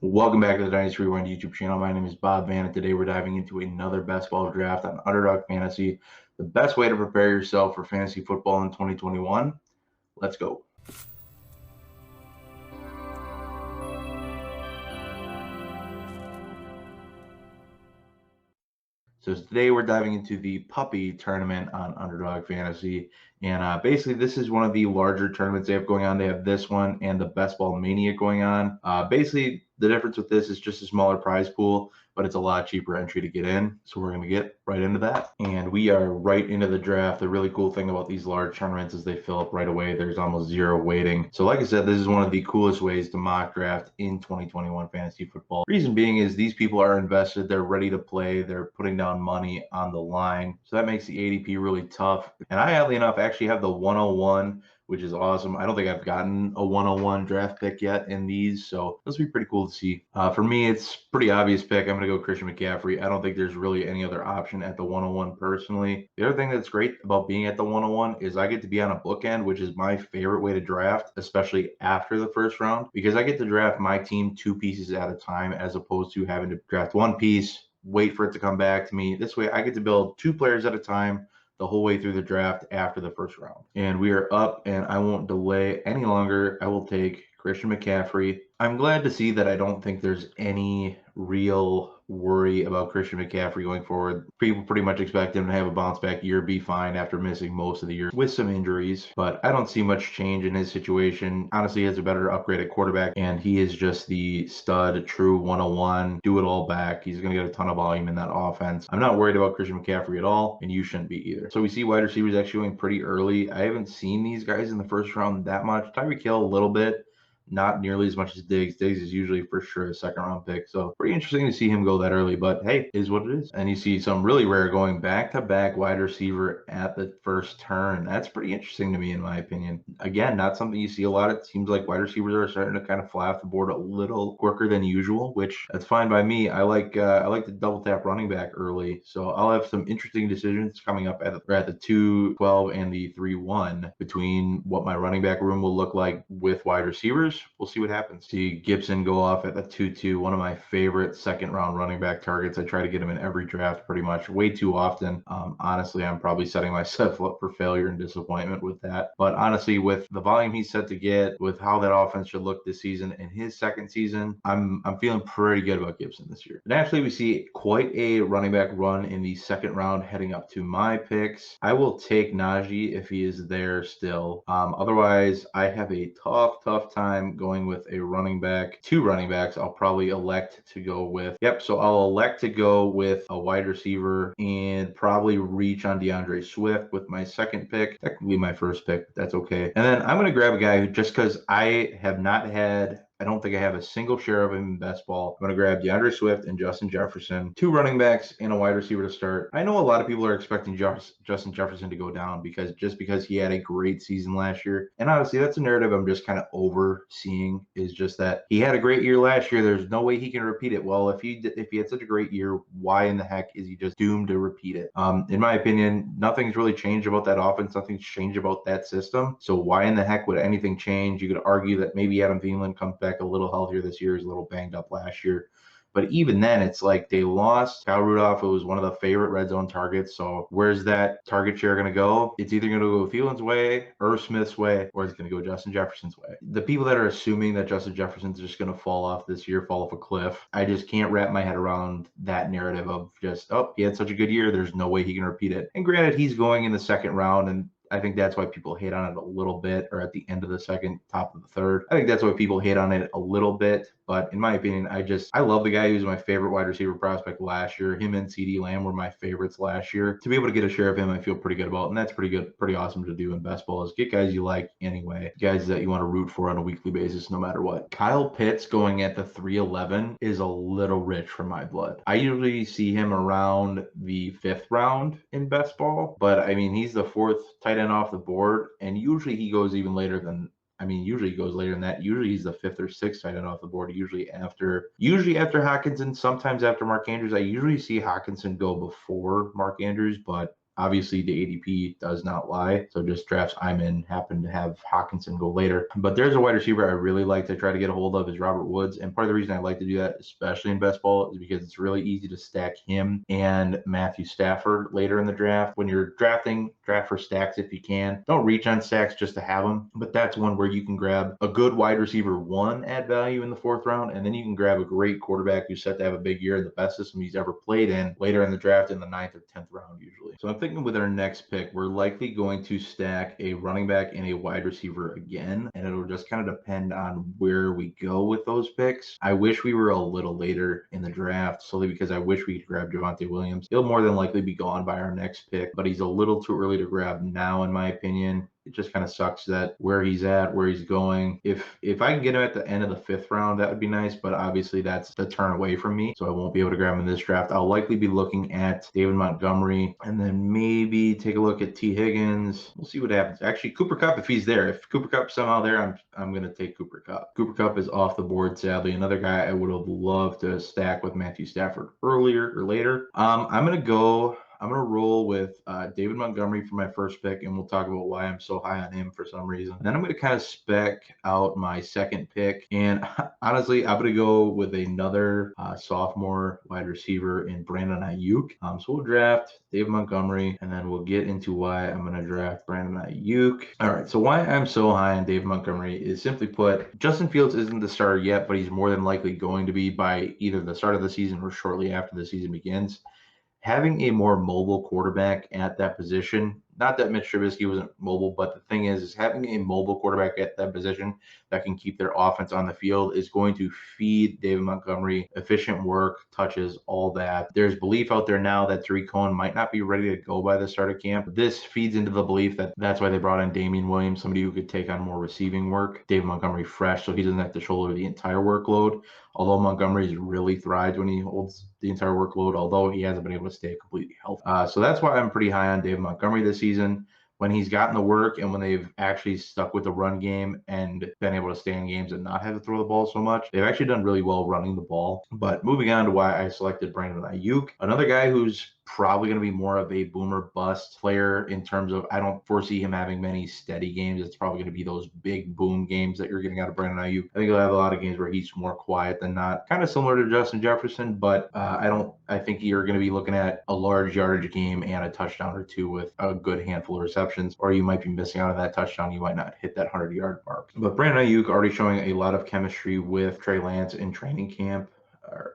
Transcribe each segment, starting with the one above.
Welcome back to the Dynasty Rewind YouTube channel. My name is Bob Van, and today we're diving into another best ball draft on Underdog Fantasy, the best way to prepare yourself for fantasy football in 2021. Let's go. So today we're diving into the puppy tournament on Underdog Fantasy. And basically, this is one of the larger tournaments they have going on. They have this one and the Best Ball Mania going on. Basically, the difference with this is just a smaller prize pool, but it's a lot cheaper entry to get in. So we're going to get right into that. And we are right into the draft. The really cool thing about these large tournaments is they fill up right away. There's almost zero waiting. So like I said, this is one of the coolest ways to mock draft in 2021 fantasy football. Reason being is these people are invested. They're ready to play. They're putting down money on the line. So that makes the ADP really tough. And I, oddly enough, actually have the 101, which is awesome. I don't think I've gotten a 101 draft pick yet in these, so this will be pretty cool to see. For me, it's pretty obvious pick. I'm going to go Christian McCaffrey. I don't think there's really any other option at the 101 personally. The other thing that's great about being at the 101 is I get to be on a bookend, which is my favorite way to draft, especially after the first round, because I get to draft my team two pieces at a time as opposed to having to draft one piece, wait for it to come back to me. This way, I get to build two players at a time the whole way through the draft after the first round. And we are up, and I won't delay any longer. I will take Christian McCaffrey. I'm glad to see that I don't think there's any real worry about Christian McCaffrey going forward. People pretty much expect him to have a bounce back year, be fine after missing most of the year with some injuries, but I don't see much change in his situation. Honestly, he has a better upgrade at quarterback, and he is just the stud, true 101, do it all back. He's going to get a ton of volume in that offense. I'm not worried about Christian McCaffrey at all, and you shouldn't be either. So we see wide receivers actually going pretty early. I haven't seen these guys in the first round that much. Tyreek Hill a little bit, not nearly as much as Diggs. Diggs is usually for sure a second round pick. So pretty interesting to see him go that early, but hey, is what it is. And you see some really rare going back to back wide receiver at the first turn. That's pretty interesting to me, in my opinion. Again, not something you see a lot. It seems like wide receivers are starting to kind of fly off the board a little quicker than usual, which that's fine by me. I like to double tap running back early. So I'll have some interesting decisions coming up at the 2-12 and the 3-1 between what my running back room will look like with wide receivers. We'll see what happens. See Gibson go off at the 2-2, one of my favorite second round running back targets. I try to get him in every draft pretty much, way too often. Honestly, I'm probably setting myself up for failure and disappointment with that. But honestly, with the volume he's set to get, with how that offense should look this season in his second season, I'm feeling pretty good about Gibson this year. And actually, we see quite a running back run in the second round heading up to my picks. I will take Najee if he is there still. Otherwise, I have a tough time going with a running back, two running backs. I'll probably elect to go with, so I'll elect to go with a wide receiver and probably reach on DeAndre Swift with my second pick, technically my first pick, but that's okay. And then I'm going to grab a guy who, just because I don't think I have a single share of him in best ball, I'm going to grab DeAndre Swift and Justin Jefferson, two running backs and a wide receiver to start. I know a lot of people are expecting Justin Jefferson to go down because he had a great season last year. And honestly, that's a narrative I'm just kind of overseeing, is just that he had a great year last year. There's no way he can repeat it. Well, if he had such a great year, why in the heck is he just doomed to repeat it? In my opinion, nothing's really changed about that offense. Nothing's changed about that system. So why in the heck would anything change? You could argue that maybe Adam Thielen comes back a little healthier this year. He's a little banged up last year. But even then, it's like they lost Kyle Rudolph, who was one of the favorite red zone targets. So where's that target share going to go? It's either going to go Thielen's way, Irv Smith's way, or it's going to go Justin Jefferson's way. The people that are assuming that Justin Jefferson's just going to fall off this year, fall off a cliff, I just can't wrap my head around that narrative of just, oh, he had such a good year, there's no way he can repeat it. And granted, he's going in the second round, and I think that's why people hate on it a little bit, or at the end of the second, top of the third. I think that's why people hate on it a little bit. But in my opinion, I love the guy who's my favorite wide receiver prospect last year. Him and CeeDee Lamb were my favorites last year. To be able to get a share of him, I feel pretty good about. And that's pretty good, pretty awesome to do in best ball, is get guys you like anyway, guys that you want to root for on a weekly basis, no matter what. Kyle Pitts going at the 311 is a little rich for my blood. I usually see him around the 5th round in best ball, but I mean, he's the 4th tight end off the board, and usually he goes even later than usually he goes later than that. Usually he's the 5th or 6th tight end off the board. Usually after Hockenson, sometimes after Mark Andrews. I usually see Hockenson go before Mark Andrews, but Obviously, the ADP does not lie. So just drafts I'm in happen to have Hawkinson go later. But there's a wide receiver I really like to try to get a hold of is Robert Woods. And part of the reason I like to do that, especially in best ball, is because it's really easy to stack him and Matthew Stafford later in the draft. When you're drafting, draft for stacks if you can. Don't reach on stacks just to have them, but that's one where you can grab a good wide receiver one at value in the 4th round, and then you can grab a great quarterback who's set to have a big year in the best system he's ever played in later in the draft in the 9th or 10th round usually. So I'm thinking with our next pick, we're likely going to stack a running back and a wide receiver again, and it'll just kind of depend on where we go with those picks. I wish we were a little later in the draft, solely because I wish we could grab Javonte Williams. He'll more than likely be gone by our next pick, but he's a little too early to grab now, in my opinion. It just kind of sucks that where he's at, where he's going. If I can get him at the end of the 5th round, that would be nice, but obviously that's the turn away from me, so I won't be able to grab him in this draft. I'll likely be looking at David Montgomery and then maybe take a look at T. Higgins. We'll see what happens. Actually, Cooper Kupp, if he's there. If Cooper Kupp's somehow there, I'm going to take Cooper Kupp. Cooper Kupp is off the board, sadly. Another guy I would have loved to stack with Matthew Stafford earlier or later. I'm going to roll with David Montgomery for my first pick, and we'll talk about why I'm so high on him for some reason. And then I'm going to kind of spec out my second pick, and honestly, I'm going to go with another sophomore wide receiver in Brandon Ayuk. So we'll draft David Montgomery, and then we'll get into why I'm going to draft Brandon Ayuk. All right, so why I'm so high on David Montgomery is simply put, Justin Fields isn't the starter yet, but he's more than likely going to be by either the start of the season or shortly after the season begins. Having a more mobile quarterback at that position, not that Mitch Trubisky wasn't mobile, but the thing is having a mobile quarterback at that position that can keep their offense on the field is going to feed David Montgomery efficient work, touches, all that. There's belief out there now that Tariq Cohen might not be ready to go by the start of camp. This feeds into the belief that that's why they brought in Damian Williams, somebody who could take on more receiving work. David Montgomery fresh, so he doesn't have to shoulder the entire workload. Although Montgomery's really thrives when he holds the entire workload, although he hasn't been able to stay completely healthy. So that's why I'm pretty high on David Montgomery this season. When he's gotten the work and when they've actually stuck with the run game and been able to stay in games and not have to throw the ball so much, they've actually done really well running the ball. But moving on to why I selected Brandon Ayuk, another guy who's probably going to be more of a boomer bust player in terms of I don't foresee him having many steady games. It's probably going to be those big boom games that you're getting out of Brandon Ayuk. I think he'll have a lot of games where he's more quiet than not, kind of similar to Justin Jefferson, but I think you're going to be looking at a large yardage game and a touchdown or two with a good handful of receptions, or you might be missing out on that touchdown. You might not hit that 100-yard mark. But Brandon Ayuk already showing a lot of chemistry with Trey Lance in training camp.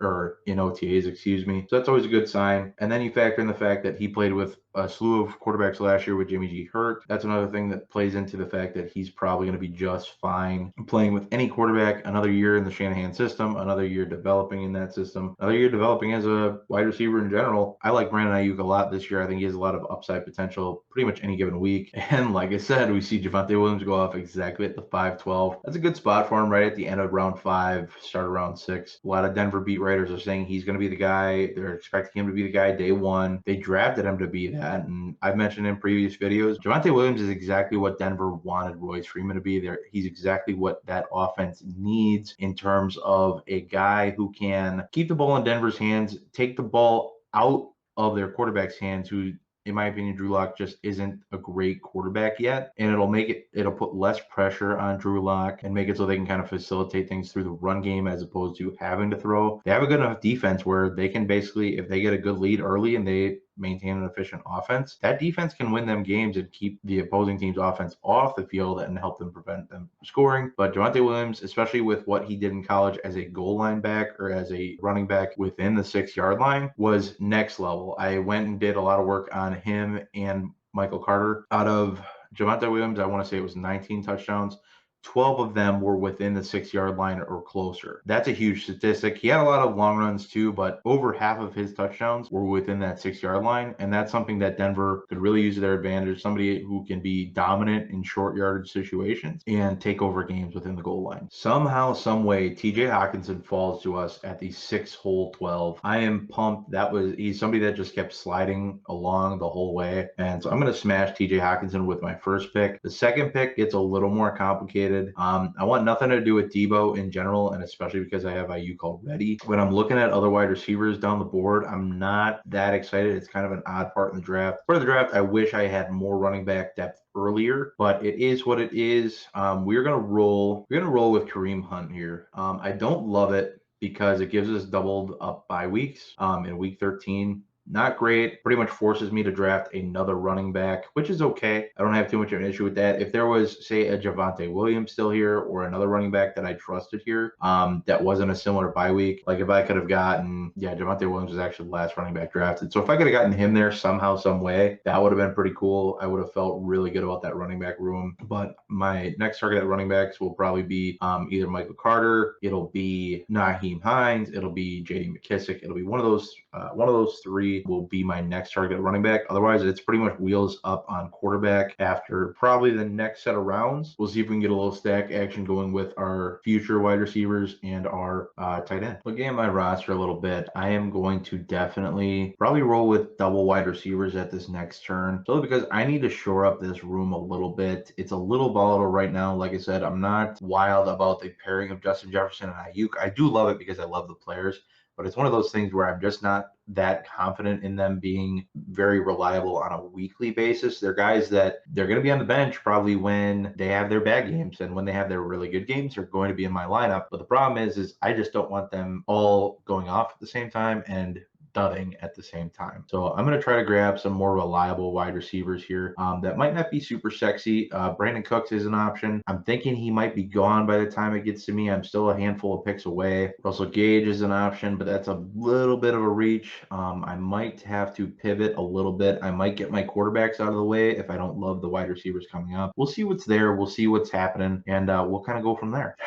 Or in OTAs, excuse me. So that's always a good sign. And then you factor in the fact that he played with a slew of quarterbacks last year with Jimmy G hurt. That's another thing that plays into the fact that he's probably going to be just fine playing with any quarterback. Another year in the Shanahan system, another year developing in that system, another year developing as a wide receiver in general. I like Brandon Ayuk a lot this year. I think he has a lot of upside potential pretty much any given week. And like I said, we see Javonte Williams go off exactly at the 5-12. That's a good spot for him right at the end of round 5, start of round 6. A lot of Denver beat writers are saying he's going to be the guy. They're expecting him to be the guy day one. They drafted him to be that. And I've mentioned in previous videos, Javonte Williams is exactly what Denver wanted Royce Freeman to be there. He's exactly what that offense needs in terms of a guy who can keep the ball in Denver's hands, take the ball out of their quarterback's hands, who in my opinion, Drew Lock just isn't a great quarterback yet. And it'll put less pressure on Drew Lock and make it so they can kind of facilitate things through the run game as opposed to having to throw. They have a good enough defense where they can basically, if they get a good lead early and they maintain an efficient offense, that defense can win them games and keep the opposing team's offense off the field and help them prevent them from scoring. But Javonte Williams, especially with what he did in college as a goal line back or as a running back within the 6-yard line, was next level. I went and did a lot of work on him and Michael Carter. Out of Javonte Williams, I want to say it was 19 touchdowns. 12 of them were within the 6-yard line or closer. That's a huge statistic. He had a lot of long runs too, but over half of his touchdowns were within that 6-yard line. And that's something that Denver could really use to their advantage. Somebody who can be dominant in short yardage situations and take over games within the goal line. Somehow, some way, TJ Hawkinson falls to us at the 6-hole 12. I am pumped. He's somebody that just kept sliding along the whole way. And so I'm going to smash TJ Hawkinson with my first pick. The second pick gets a little more complicated. excited. I want nothing to do with Debo in general, and especially because I have Ayuk already. When I'm looking at other wide receivers down the board, I'm not that excited. It's kind of an odd part in the draft. For the draft, I wish I had more running back depth earlier, but it is what it is. We're gonna roll. We're gonna roll with Kareem Hunt here. I don't love it because it gives us doubled up bye weeks in week 13. Not great. Pretty much forces me to draft another running back, which is okay. I don't have too much of an issue with that. If there was, say, a Javonte Williams still here or another running back that I trusted here that wasn't a similar bye week, like if I could have gotten, yeah, Javonte Williams was actually the last running back drafted. So if I could have gotten him there somehow, some way, that would have been pretty cool. I would have felt really good about that running back room. But my next target at running backs will probably be either Michael Carter, it'll be Naheem Hines, it'll be J.D. McKissick. It'll be one of those three will be my next target running back. Otherwise, it's pretty much wheels up on quarterback after probably the next set of rounds. We'll see if we can get a little stack action going with our future wide receivers and our tight end. Looking at my roster a little bit, I am going to definitely probably roll with double wide receivers at this next turn. So because I need to shore up this room a little bit. It's a little volatile right now. Like I said, I'm not wild about the pairing of Justin Jefferson and Ayuk. I do love it because I love the players. But it's one of those things where I'm just not that confident in them being very reliable on a weekly basis. They're guys that they're going to be on the bench probably when they have their bad games, and when they have their really good games, they're going to be in my lineup. But the problem is I just don't want them all going off at the same time and dudding at the same time. So I'm going to try to grab some more reliable wide receivers here that might not be super sexy. Brandon Cooks is an option. I'm thinking he might be gone by the time it gets to me. I'm still a handful of picks away. Russell Gage is an option, but that's a little bit of a reach. I might have to pivot a little bit. I might get my quarterbacks out of the way if I don't love the wide receivers coming up. We'll see what's there. We'll see what's happening, and we'll kind of go from there.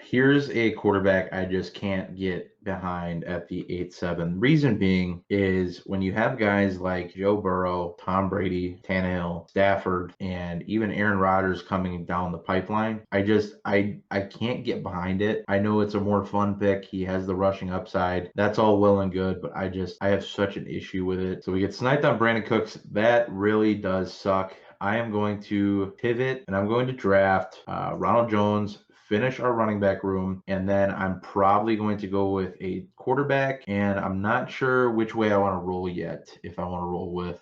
Here's a quarterback I just can't get behind at the 8-7. Reason being is when you have guys like Joe Burrow, Tom Brady, Tannehill, Stafford, and even Aaron Rodgers coming down the pipeline, I can't get behind it. I know it's a more fun pick. He has the rushing upside. That's all well and good, but I have such an issue with it. So we get sniped on Brandon Cooks. That really does suck. I am going to pivot and I'm going to draft Ronald Jones, finish our running back room, and then I'm probably going to go with a quarterback, and I'm not sure which way I want to roll yet. If I want to roll with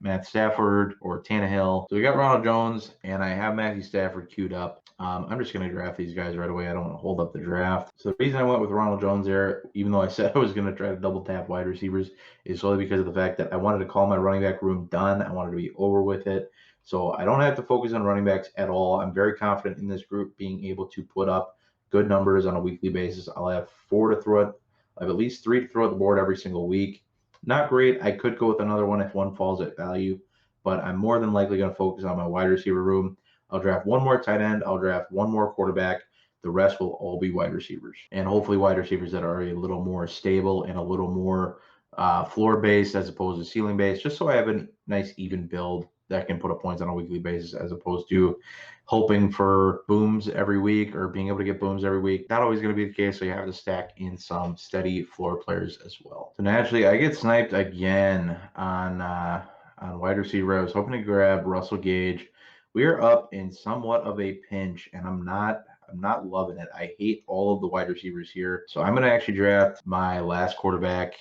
Matt Stafford or Tannehill. So we got Ronald Jones, and I have Matthew Stafford queued up. I'm just going to draft these guys right away. I don't want to hold up the draft. So the reason I went with Ronald Jones there, even though I said I was going to try to double tap wide receivers, is solely because of the fact that I wanted to call my running back room done. I wanted to be over with it. So I don't have to focus on running backs at all. I'm very confident in this group being able to put up good numbers on a weekly basis. I'll have four to throw it. I have at least three to throw at the board every single week. Not great. I could go with another one if one falls at value, but I'm more than likely going to focus on my wide receiver room. I'll draft one more tight end. I'll draft one more quarterback. The rest will all be wide receivers, and hopefully wide receivers that are a little more stable and a little more floor-based as opposed to ceiling-based, just so I have a nice even build that can put up points on a weekly basis as opposed to hoping for booms every week or being able to get booms every week. Not always going to be the case, so you have to stack in some steady floor players as well. So naturally, I get sniped again on wide receiver. I was hoping to grab Russell Gage. We are up in somewhat of a pinch, and I'm not loving it. I hate all of the wide receivers here. So I'm going to actually draft my last quarterback,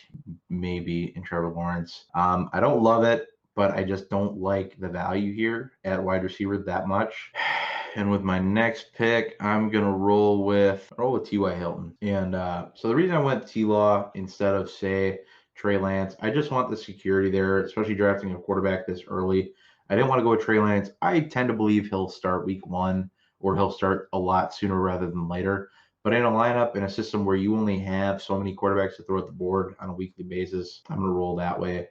maybe in Trevor Lawrence. I don't love it, but I just don't like the value here at wide receiver that much. And with my next pick, I'm going to roll with T.Y. Hilton. And so the reason I went T-Law instead of, say, Trey Lance, I just want the security there, especially drafting a quarterback this early. I didn't want to go with Trey Lance. I tend to believe he'll start week 1, or he'll start a lot sooner rather than later. But in a lineup, in a system where you only have so many quarterbacks to throw at the board on a weekly basis, I'm going to roll that way.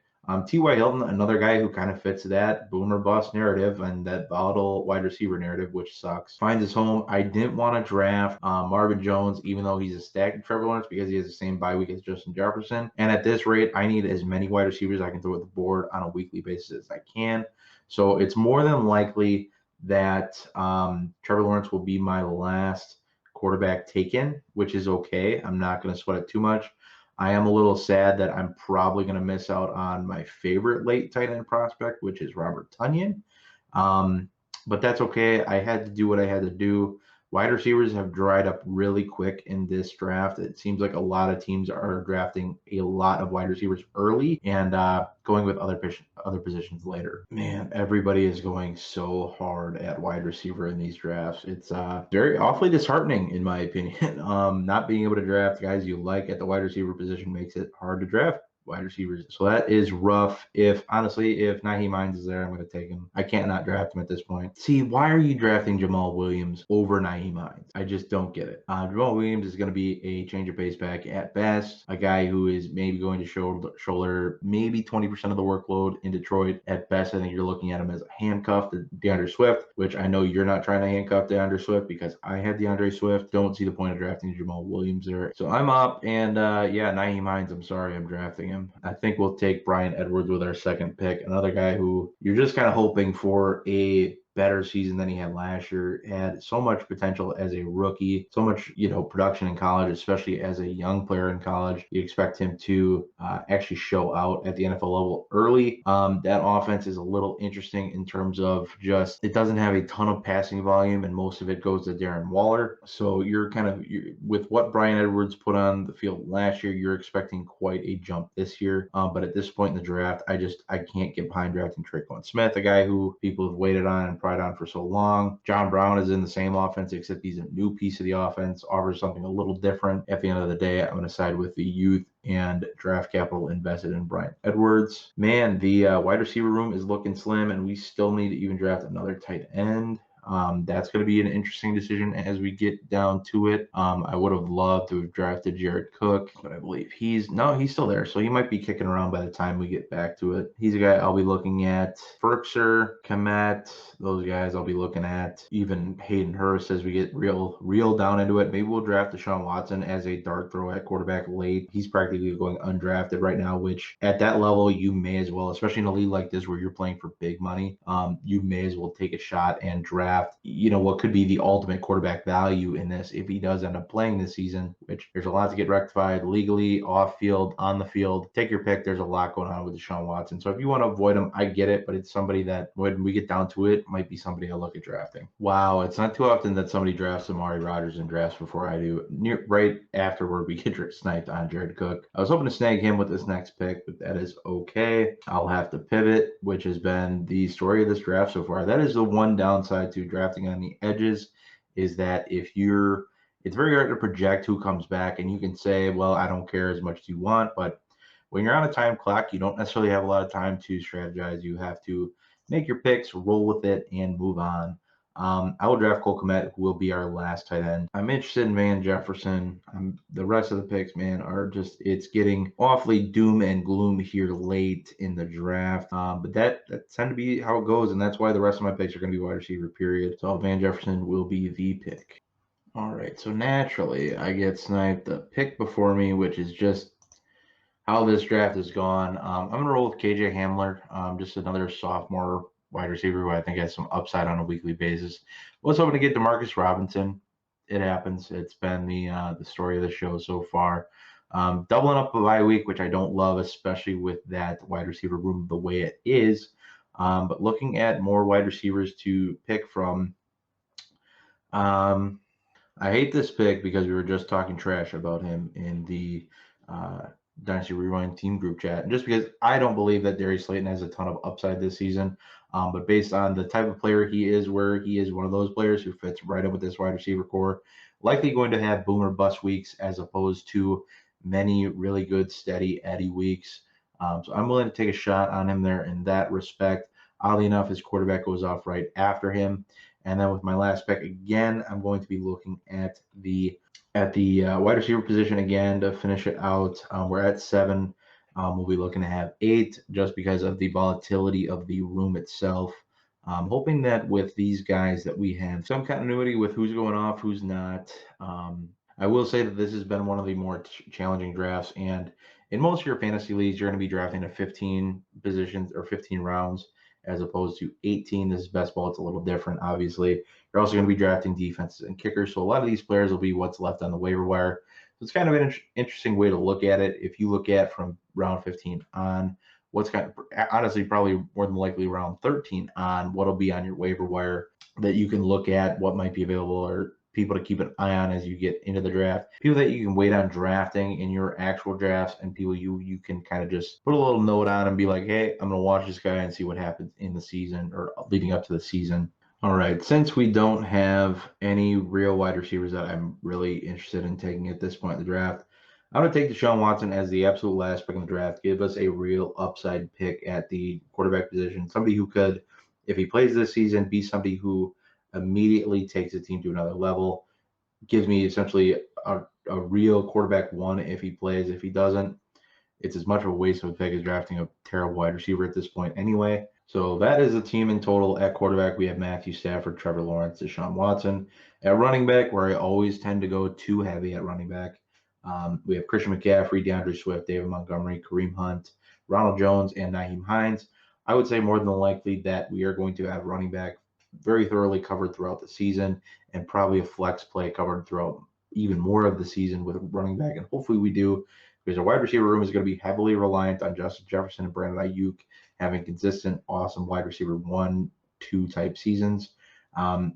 T.Y. Hilton, another guy who kind of fits that boomer bust narrative and that volatile wide receiver narrative, which sucks. Finds his home. I didn't want to draft Marvin Jones, even though he's a stack of Trevor Lawrence, because he has the same bye week as Justin Jefferson. And at this rate, I need as many wide receivers I can throw at the board on a weekly basis as I can. So it's more than likely that Trevor Lawrence will be my last quarterback taken, which is okay. I'm not going to sweat it too much. I am a little sad that I'm probably going to miss out on my favorite late tight end prospect, which is Robert Tonyan. But that's okay. I had to do what I had to do. Wide receivers have dried up really quick in this draft. It seems like a lot of teams are drafting a lot of wide receivers early and going with other positions later. Man, everybody is going so hard at wide receiver in these drafts. It's very awfully disheartening, in my opinion. Not being able to draft guys you like at the wide receiver position makes it hard to draft wide receivers. So that is rough. If honestly, if Naheem Hines is there, I'm going to take him. I can't not draft him at this point. See, why are you drafting Jamal Williams over Naheem Hines? I just don't get it. Jamal Williams is going to be a change of pace back at best, a guy who is maybe going to shoulder maybe 20% of the workload in Detroit at best. I think you're looking at him as a handcuff to DeAndre Swift, which I know you're not trying to handcuff DeAndre Swift because I had DeAndre Swift. Don't see the point of drafting Jamal Williams there. So I'm up, and yeah, Naheem Hines, I'm sorry, I'm drafting him. I think we'll take Bryan Edwards with our second pick, another guy who you're just kind of hoping for a better season than he had last year. Had so much potential as a rookie, so much production in college, especially as a young player in college. You expect him to actually show out at the NFL level early. That offense is a little interesting in terms of just it doesn't have a ton of passing volume, and most of it goes to Darren Waller. So you're with what Bryan Edwards put on the field last year, you're expecting quite a jump this year. But at this point in the draft, I can't get behind drafting Tre'Quan Smith, a guy who people have waited on and pried on for so long. John Brown is in the same offense, except he's a new piece of the offense, offers something a little different. At the end of the day, I'm going to side with the youth and draft capital invested in Bryan Edwards. Man, the wide receiver room is looking slim, and we still need to even draft another tight end. That's going to be an interesting decision as we get down to it. I would have loved to have drafted Jared Cook, but I believe he's still there. So he might be kicking around by the time we get back to it. He's a guy I'll be looking at. Ferkser, Komet, those guys I'll be looking at. Even Hayden Hurst as we get real down into it. Maybe we'll draft Deshaun Watson as a dart throw at quarterback late. He's practically going undrafted right now, which at that level you may as well, especially in a league like this where you're playing for big money, you may as well take a shot and draft what could be the ultimate quarterback value in this if he does end up playing this season, which there's a lot to get rectified legally, off field, on the field. Take your pick. There's a lot going on with Deshaun Watson. So if you want to avoid him, I get it, but it's somebody that when we get down to it, might be somebody I'll look at drafting. Wow, it's not too often that somebody drafts Amari Rodgers in drafts before I do. Right afterward, we get sniped on Jared Cook. I was hoping to snag him with this next pick, but that is okay. I'll have to pivot, which has been the story of this draft so far. That is the one downside to drafting on the edges, is that it's very hard to project who comes back, and you can say, well, I don't care as much as you want, but when you're on a time clock, you don't necessarily have a lot of time to strategize. You have to make your picks, roll with it, and move on. I will draft Cole Kmet, who will be our last tight end. I'm interested in Van Jefferson. The rest of the picks, man, it's getting awfully doom and gloom here late in the draft. But that tend to be how it goes, and that's why the rest of my picks are going to be wide receiver, period. So Van Jefferson will be the pick. All right, so naturally, I get sniped the pick before me, which is just how this draft has gone. I'm going to roll with KJ Hamler, just another sophomore wide receiver who I think has some upside on a weekly basis. Was hoping to get Demarcus Robinson. It happens. It's been the story of the show so far. Doubling up a bye week, which I don't love, especially with that wide receiver room the way it is. But looking at more wide receivers to pick from, I hate this pick because we were just talking trash about him in the Dynasty Rewind team group chat. And just because I don't believe that Darius Slayton has a ton of upside this season, but based on the type of player he is, where he is one of those players who fits right in with this wide receiver core, likely going to have boomer bust weeks as opposed to many really good steady Eddie weeks. So I'm willing to take a shot on him there in that respect. Oddly enough, his quarterback goes off right after him. And then with my last pick, again, I'm going to be looking at the wide receiver position again to finish it out. We're at 7. We'll be looking to have 8 just because of the volatility of the room itself. I'm hoping that with these guys that we have some continuity with who's going off, who's not. I will say that this has been one of the more challenging drafts, and in most of your fantasy leagues, you're going to be drafting at 15 positions or 15 rounds as opposed to 18. This is best ball. It's a little different, obviously. You're also going to be drafting defenses and kickers. So a lot of these players will be what's left on the waiver wire. So it's kind of an interesting way to look at it. If you look at from round 15 on, honestly, probably more than likely round 13 on what'll be on your waiver wire that you can look at what might be available or people to keep an eye on as you get into the draft. People that you can wait on drafting in your actual drafts, and people you can kind of just put a little note on and be like, hey, I'm going to watch this guy and see what happens in the season or leading up to the season. All right, since we don't have any real wide receivers that I'm really interested in taking at this point in the draft, I'm going to take Deshaun Watson as the absolute last pick in the draft. Give us a real upside pick at the quarterback position. Somebody who could, if he plays this season, be somebody who immediately takes the team to another level. Gives me essentially a real quarterback one if he plays. If he doesn't, it's as much of a waste of a pick as drafting a terrible wide receiver at this point anyway. So that is a team in total. At quarterback, we have Matthew Stafford, Trevor Lawrence, Deshaun Watson. At running back, where I always tend to go too heavy at running back, we have Christian McCaffrey, DeAndre Swift, David Montgomery, Kareem Hunt, Ronald Jones, and Nyheim Hines. I would say more than likely that we are going to have running back very thoroughly covered throughout the season, and probably a flex play covered throughout even more of the season with running back. And hopefully we do, because our wide receiver room is going to be heavily reliant on Justin Jefferson and Brandon Ayuk having consistent, awesome wide receiver 1-2 type seasons.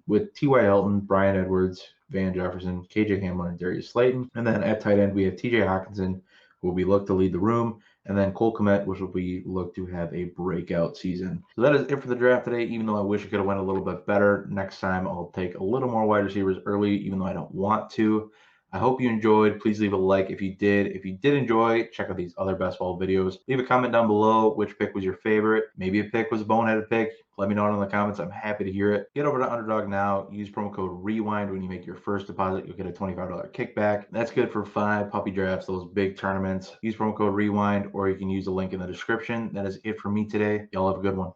With T.Y. Hilton, Brian Edwards, Van Jefferson, KJ Hamler, and Darius Slayton. And then at tight end, we have TJ Hawkinson, who will be looked to lead the room, and then Cole Kmet, which will be looked to have a breakout season. So that is it for the draft today, even though I wish I could have went a little bit better. Next time, I'll take a little more wide receivers early, even though I don't want to. I hope you enjoyed. Please leave a like if you did. If you did enjoy, check out these other best ball videos. Leave a comment down below which pick was your favorite. Maybe a pick was a boneheaded pick. Let me know in the comments. I'm happy to hear it. Get over to Underdog now. Use promo code REWIND when you make your first deposit. You'll get a $25 kickback. That's good for 5 puppy drafts, those big tournaments. Use promo code REWIND, or you can use the link in the description. That is it for me today. Y'all have a good one.